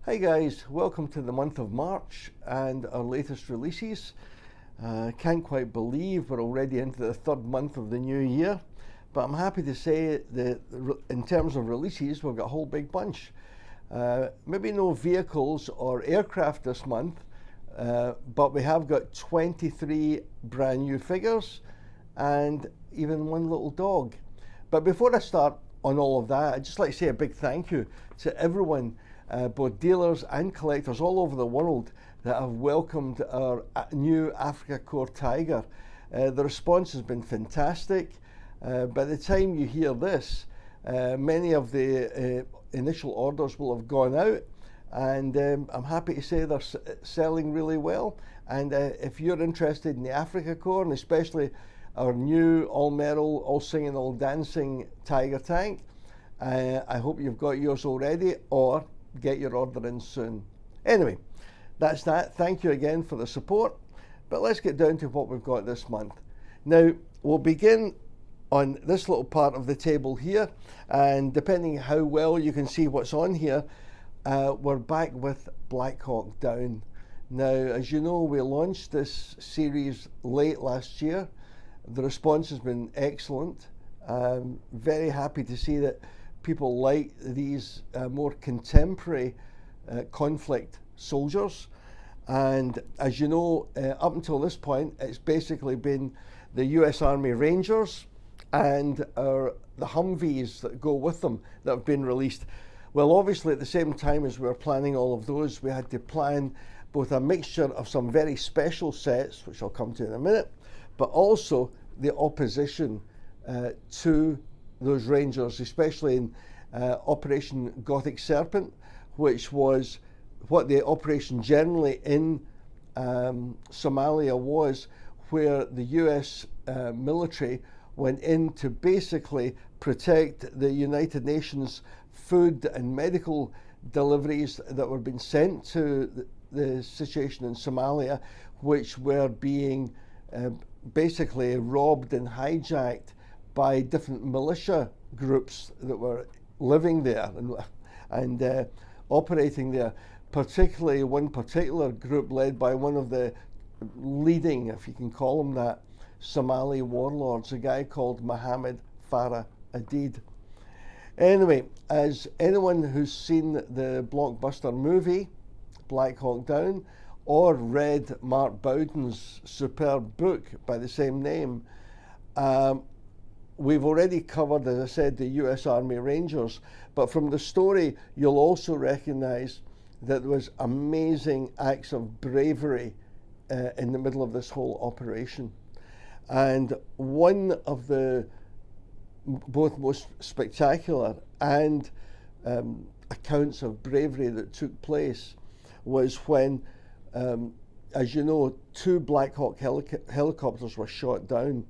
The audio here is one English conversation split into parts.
Hi guys, welcome to the month of March and our latest releases. Can't quite believe we're already into the third month of the new year, but I'm happy to say that in terms of releases we've got a whole big bunch. Maybe no vehicles or aircraft this month, but we have got 23 brand new figures and even one little dog. But before I start on all of that, I'd just like to say a big thank you to everyone, both dealers and collectors all over the world, that have welcomed our new Africa Core Tiger. The response has been fantastic. By the time you hear this, many of the initial orders will have gone out, and I'm happy to say they're selling really well. And if you're interested in the Africa Core, and especially our new all-metal, all-singing, all-dancing Tiger tank, I hope you've got yours already, or get your order in soon. Anyway, that's that. Thank you again for the support, but let's get down to what we've got this month. Now, we'll begin on this little part of the table here, and depending how well you can see what's on here, we're back with Black Hawk Down. Now, as you know, we launched this series late last year. The response has been excellent. I'm very happy to see that people like these more contemporary conflict soldiers. And as you know, up until this point, it's basically been the US Army Rangers and the Humvees that go with them that have been released. Well, obviously at the same time as we were planning all of those, we had to plan both a mixture of some very special sets, which I'll come to in a minute, but also the opposition to those Rangers, especially in Operation Gothic Serpent, which was what the operation generally in Somalia was, where the US military went in to basically protect the United Nations food and medical deliveries that were being sent to the situation in Somalia, which were being basically robbed and hijacked by different militia groups that were living there and operating there, particularly one particular group led by one of the leading, if you can call him that, Somali warlords, a guy called Mohammed Farah Aidid. Anyway, as anyone who's seen the blockbuster movie Black Hawk Down or read Mark Bowden's superb book by the same name, we've already covered, as I said, the US Army Rangers, but from the story you'll also recognize that there was amazing acts of bravery in the middle of this whole operation. And one of the both most spectacular and accounts of bravery that took place was when, as you know, 2 Black Hawk helicopters were shot down.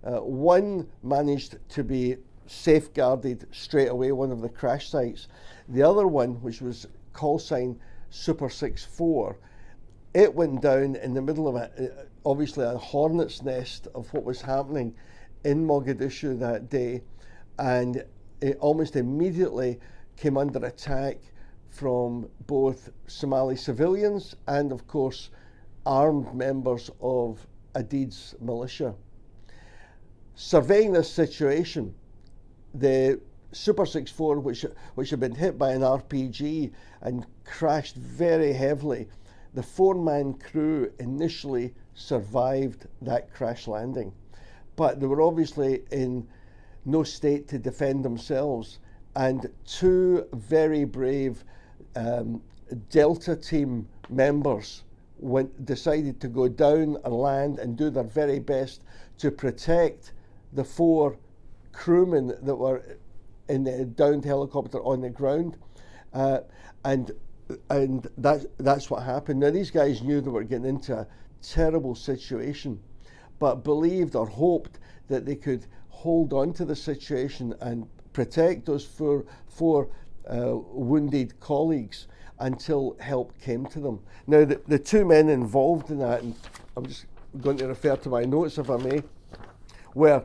One managed to be safeguarded straight away, one of the crash sites. The other one, which was call sign Super 64, it went down in the middle of obviously a hornet's nest of what was happening in Mogadishu that day, and it almost immediately came under attack from both Somali civilians and, of course, armed members of Aidid's militia. Surveying this situation, the Super 64, which had been hit by an RPG and crashed very heavily, the 4-man crew initially survived that crash landing, but they were obviously in no state to defend themselves, and 2 very brave Delta team members decided to go down and land and do their very best to protect the 4 crewmen that were in the downed helicopter on the ground, and that's what happened. Now, these guys knew they were getting into a terrible situation, but believed or hoped that they could hold on to the situation and protect those four wounded colleagues until help came to them. Now, the 2 men involved in that, and I'm just going to refer to my notes if I may, were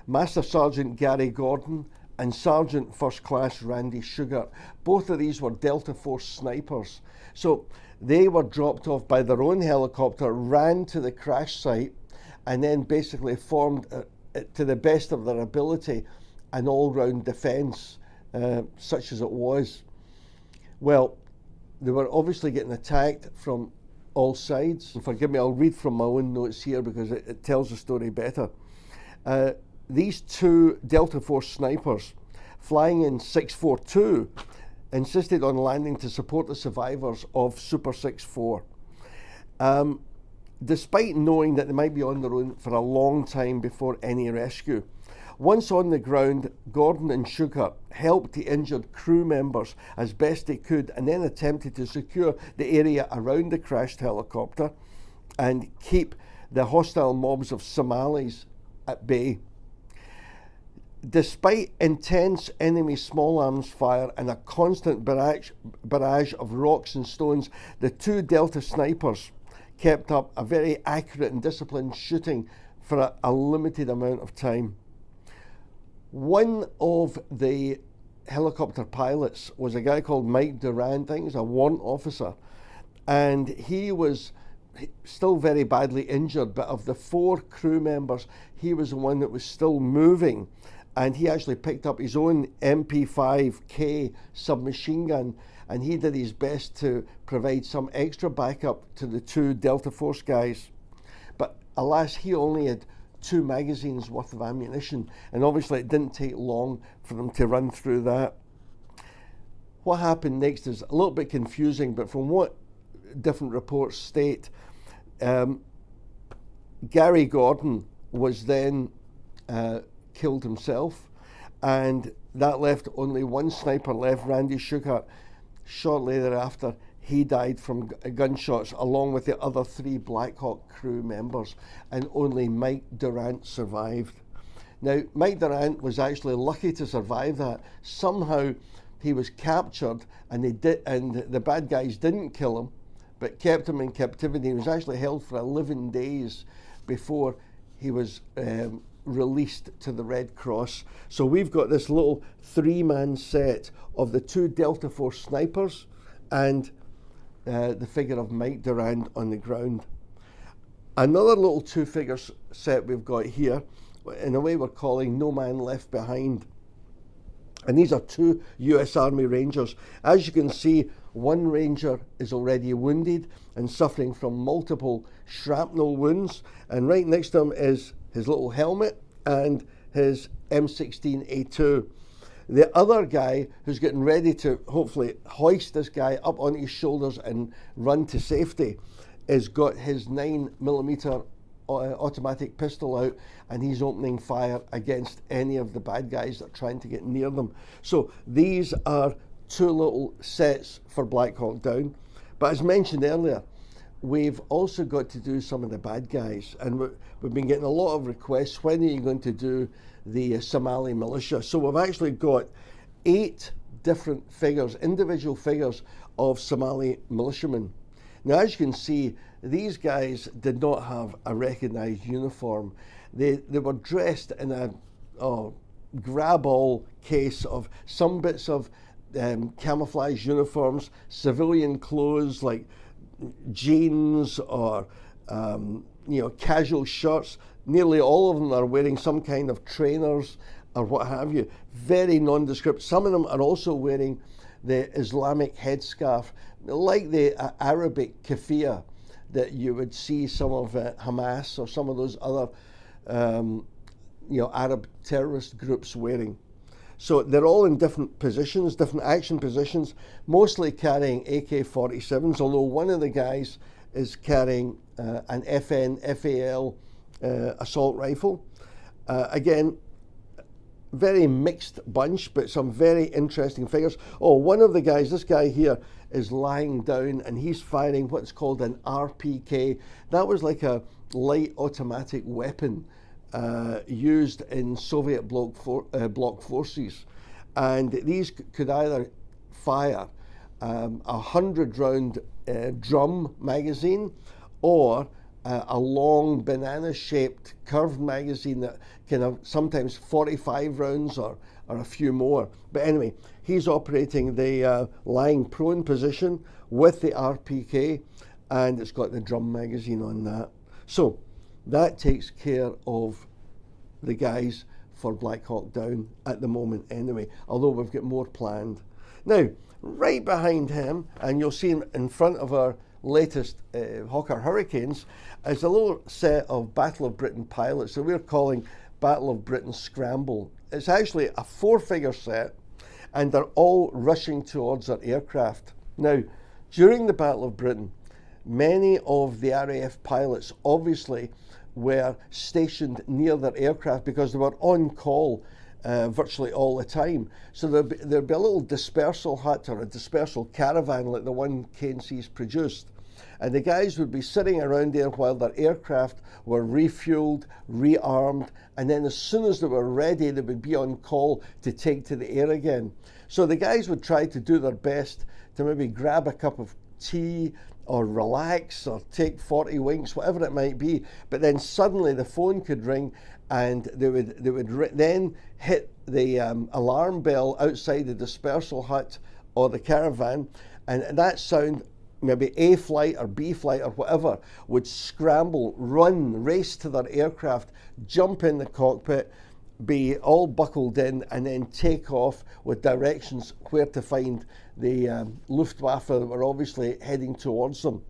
Master Sergeant Gary Gordon and Sergeant First Class Randy Sugar. Both of these were Delta Force snipers. So they were dropped off by their own helicopter, ran to the crash site, and then basically formed, to the best of their ability, an all-round defence, such as it was. Well, they were obviously getting attacked from all sides. And forgive me, I'll read from my own notes here because it tells the story better. These two Delta Force snipers, flying in 642, insisted on landing to support the survivors of Super 6-4. Despite knowing that they might be on their own for a long time before any rescue. Once on the ground, Gordon and Sugar helped the injured crew members as best they could and then attempted to secure the area around the crashed helicopter and keep the hostile mobs of Somalis at bay. Despite intense enemy small arms fire and a constant barrage of rocks and stones, the two Delta snipers kept up a very accurate and disciplined shooting for a limited amount of time. One of the helicopter pilots was a guy called Mike Durant. I think he's a warrant officer, and he was still very badly injured, but of the four crew members, he was the one that was still moving, and he actually picked up his own MP5K submachine gun, and he did his best to provide some extra backup to the two Delta Force guys. But alas, he only had 2 magazines worth of ammunition, and obviously it didn't take long for them to run through that. What happened next is a little bit confusing, but from what different reports state, Gary Gordon was then killed himself, and that left only one sniper left, Randy Sugar. Shortly thereafter, he died from gunshots along with the other 3 Black Hawk crew members, and only Mike Durant survived. Now, Mike Durant was actually lucky to survive that. Somehow he was captured, and the bad guys didn't kill him, but kept him in captivity. He was actually held for 11 days before he was released to the Red Cross. So we've got this little 3-man set of the 2 Delta Force snipers and the figure of Mike Durant on the ground. Another little 2-figure set we've got here, in a way we're calling No Man Left Behind. And these are 2 US Army Rangers. As you can see, one Ranger is already wounded and suffering from multiple shrapnel wounds, and right next to him is his little helmet and his M16A2. The other guy who's getting ready to hopefully hoist this guy up on his shoulders and run to safety has got his 9mm automatic pistol out, and he's opening fire against any of the bad guys that are trying to get near them. So these are 2 little sets for Black Hawk Down. But as mentioned earlier, we've also got to do some of the bad guys, and we've been getting a lot of requests. When are you going to do the Somali militia? So we've actually got 8 different figures, individual figures of Somali militiamen. Now, as you can see, these guys did not have a recognised uniform. They were dressed in a grab-all case of some bits of camouflage uniforms, civilian clothes like jeans or casual shirts. Nearly all of them are wearing some kind of trainers or what have you. Very nondescript. Some of them are also wearing the Islamic headscarf, like the Arabic keffiyeh that you would see some of Hamas or some of those other Arab terrorist groups wearing. So they're all in different positions, different action positions, mostly carrying AK-47s, although one of the guys is carrying an FAL assault rifle. Again, very mixed bunch, but some very interesting figures. Oh, one of the guys, this guy here, is lying down and he's firing what's called an RPK. That was like a light automatic weapon used in Soviet bloc forces. And these could either fire a 100-round drum magazine or a long banana-shaped curved magazine that can have sometimes 45 rounds or or a few more. But anyway, he's operating the lying prone position with the RPK, and it's got the drum magazine on that. So that takes care of the guys for Black Hawk Down at the moment anyway, although we've got more planned. Now, right behind him, and you'll see him in front of our latest Hawker Hurricanes, is a little set of Battle of Britain pilots that we're calling Battle of Britain Scramble. It's actually a 4-figure set, and they're all rushing towards their aircraft. Now, during the Battle of Britain, many of the RAF pilots obviously were stationed near their aircraft because they were on call virtually all the time. So there'd be a little dispersal hut or a dispersal caravan like the one KNC's produced. And the guys would be sitting around there while their aircraft were refueled, rearmed, and then as soon as they were ready, they would be on call to take to the air again. So the guys would try to do their best to maybe grab a cup of tea or relax or take 40 winks, whatever it might be. But then suddenly the phone could ring and they would then hit the alarm bell outside the dispersal hut or the caravan, and that sound, maybe A flight or B flight or whatever, would scramble, run, race to their aircraft, jump in the cockpit, be all buckled in, and then take off with directions where to find the Luftwaffe that were obviously heading towards them.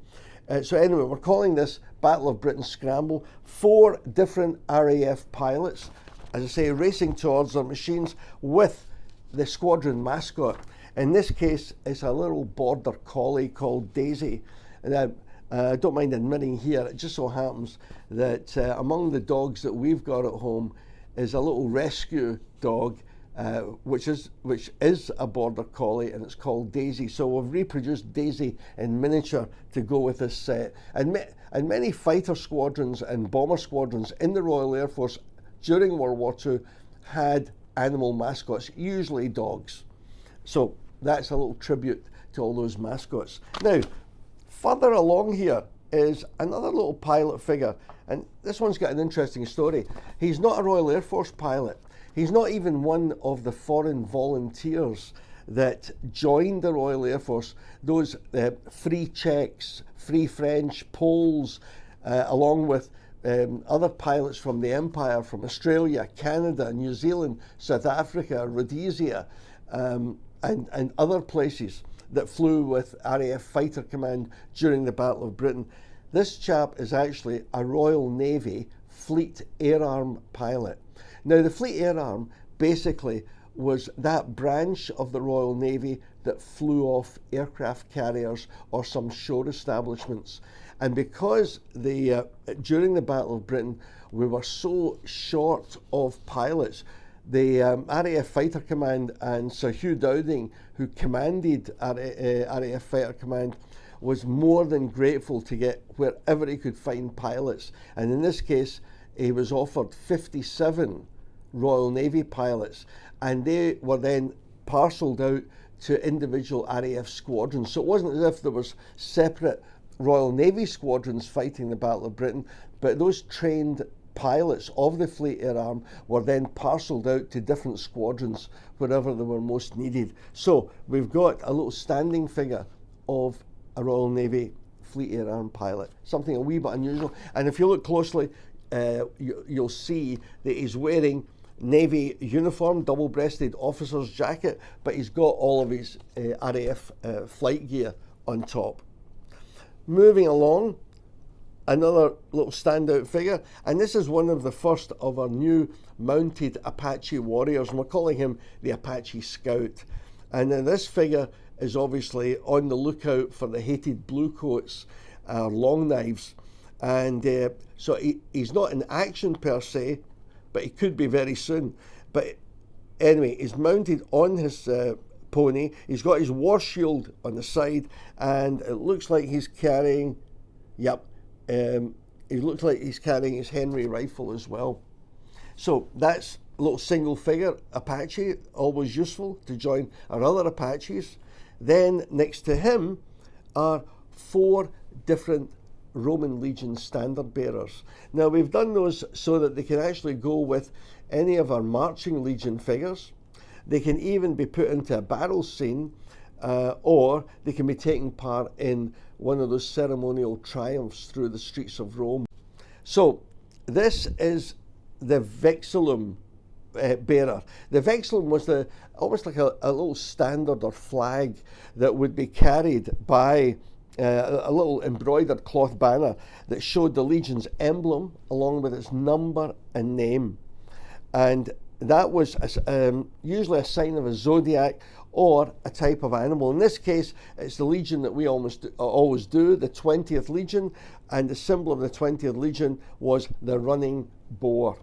So anyway, we're calling this Battle of Britain Scramble. 4 different RAF pilots, as I say, racing towards their machines with the squadron mascot. In this case, it's a little border collie called Daisy. And I don't mind admitting here, it just so happens that among the dogs that we've got at home is a little rescue dog, which is a border collie, and it's called Daisy. So we've reproduced Daisy in miniature to go with this set. And many fighter squadrons and bomber squadrons in the Royal Air Force during World War II had animal mascots, usually dogs. So that's a little tribute to all those mascots. Now, further along here is another little pilot figure, and this one's got an interesting story. He's not a Royal Air Force pilot. He's not even one of the foreign volunteers that joined the Royal Air Force, those free Czechs, free French, Poles, along with other pilots from the Empire, from Australia, Canada, New Zealand, South Africa, Rhodesia, and other places that flew with RAF Fighter Command during the Battle of Britain. This chap is actually a Royal Navy Fleet Air Arm pilot. Now, the Fleet Air Arm basically was that branch of the Royal Navy that flew off aircraft carriers or some shore establishments. And because during the Battle of Britain, we were so short of pilots, the RAF Fighter Command and Sir Hugh Dowding, who commanded RAF Fighter Command, was more than grateful to get wherever he could find pilots. And in this case, he was offered 57 Royal Navy pilots, and they were then parcelled out to individual RAF squadrons. So it wasn't as if there was separate Royal Navy squadrons fighting the Battle of Britain, but those trained pilots of the Fleet Air Arm were then parcelled out to different squadrons wherever they were most needed. So we've got a little standing figure of a Royal Navy Fleet Air Arm pilot, something a wee bit unusual. And if you look closely, you'll see that he's wearing Navy uniform, double-breasted officer's jacket, but he's got all of his RAF flight gear on top. Moving along, another little standout figure, and this is one of the first of our new mounted Apache warriors, and we're calling him the Apache Scout. And then this figure is obviously on the lookout for the hated bluecoats, long knives, and so he's not in action per se, but he could be very soon. But anyway, he's mounted on his pony. He's got his war shield on the side, and it looks like he's carrying, he looks like he's carrying his Henry rifle as well. So that's a little single figure Apache, always useful to join our other Apaches. Then next to him are 4 different Roman Legion standard bearers. Now, we've done those so that they can actually go with any of our marching Legion figures, They can even be put into a battle scene, or they can be taking part in one of those ceremonial triumphs through the streets of Rome. So this is the vexillum bearer. The vexillum was almost like a little standard or flag that would be carried by a little embroidered cloth banner that showed the legion's emblem along with its number and name. And that was usually a sign of a zodiac or a type of animal. In this case, it's the legion that we always do, the 20th Legion, and the symbol of the 20th Legion was the running boar.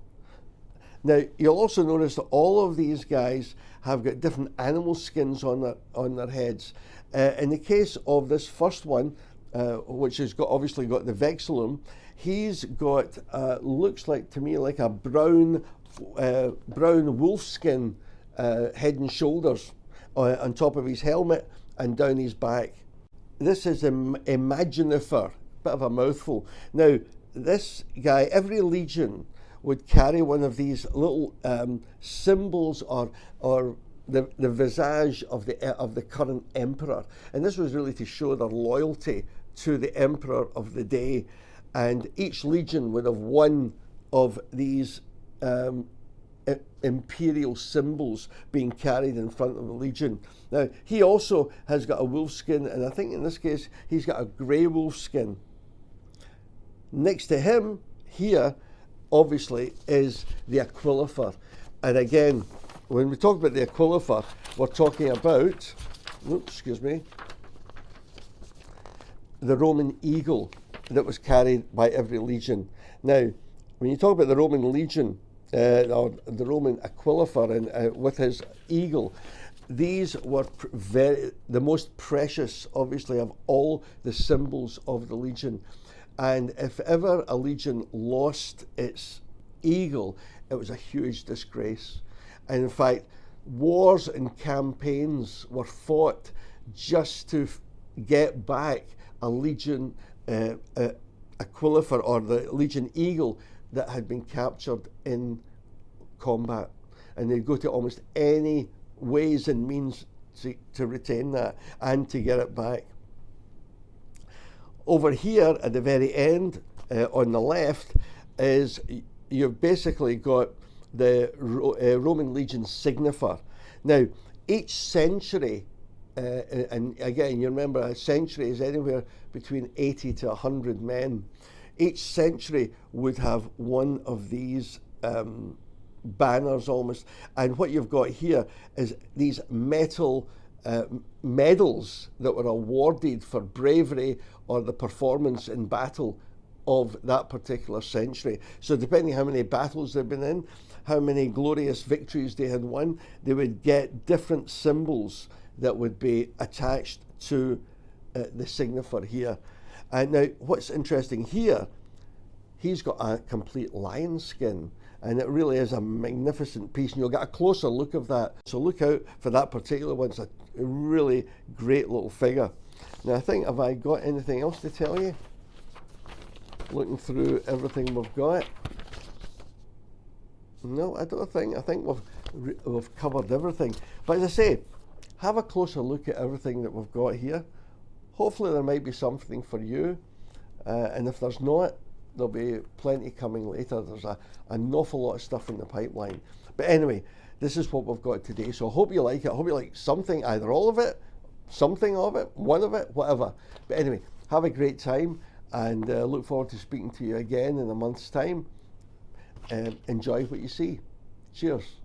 Now, you'll also notice that all of these guys have got different animal skins on their heads. In the case of this first one, which has obviously got the vexillum, he's got, looks like to me like a brown wolf skin head and shoulders on top of his helmet and down his back. This is Imaginifer, bit of a mouthful. Now, this guy, every legion would carry one of these little symbols or the visage of the current emperor, and this was really to show their loyalty to the emperor of the day. And each legion would have one of these imperial symbols being carried in front of the legion. Now, he also has got a wolf skin, and I think in this case he's got a grey wolf skin. Next to him here, obviously, is the Aquilifer. And again, when we talk about the Aquilifer, we're talking about, the Roman eagle that was carried by every legion. Now, when you talk about the Roman legion, or the Roman Aquilifer and with his eagle, these were the most precious, obviously, of all the symbols of the legion. And if ever a legion lost its eagle, it was a huge disgrace. And in fact, wars and campaigns were fought just to get back a legion Aquilifer or the legion eagle that had been captured in combat. And they'd go to almost any ways and means to retain that and to get it back. Over here at the very end, on the left, is you've basically got the Roman legion signifer. Now, each century, and again, you remember a century is anywhere between 80 to 100 men. Each century would have one of these banners almost. And what you've got here is these metal medals that were awarded for bravery or the performance in battle of that particular century. So depending how many battles they've been in, how many glorious victories they had won, they would get different symbols that would be attached to the signifer here. And now what's interesting here, he's got a complete lion skin, and it really is a magnificent piece, and you'll get a closer look of that. So look out for that particular one. It's a really great little figure. Now I think, have I got anything else to tell you? Looking through everything we've got. No, I don't think. I think we've covered everything. But as I say, have a closer look at everything that we've got here. Hopefully there might be something for you. And if there's not, there'll be plenty coming later. There's an awful lot of stuff in the pipeline. But anyway, this is what we've got today. So I hope you like it. I hope you like something, either all of it, something of it, one of it, whatever. But anyway, have a great time, and look forward to speaking to you again in a month's time. Enjoy what you see. Cheers.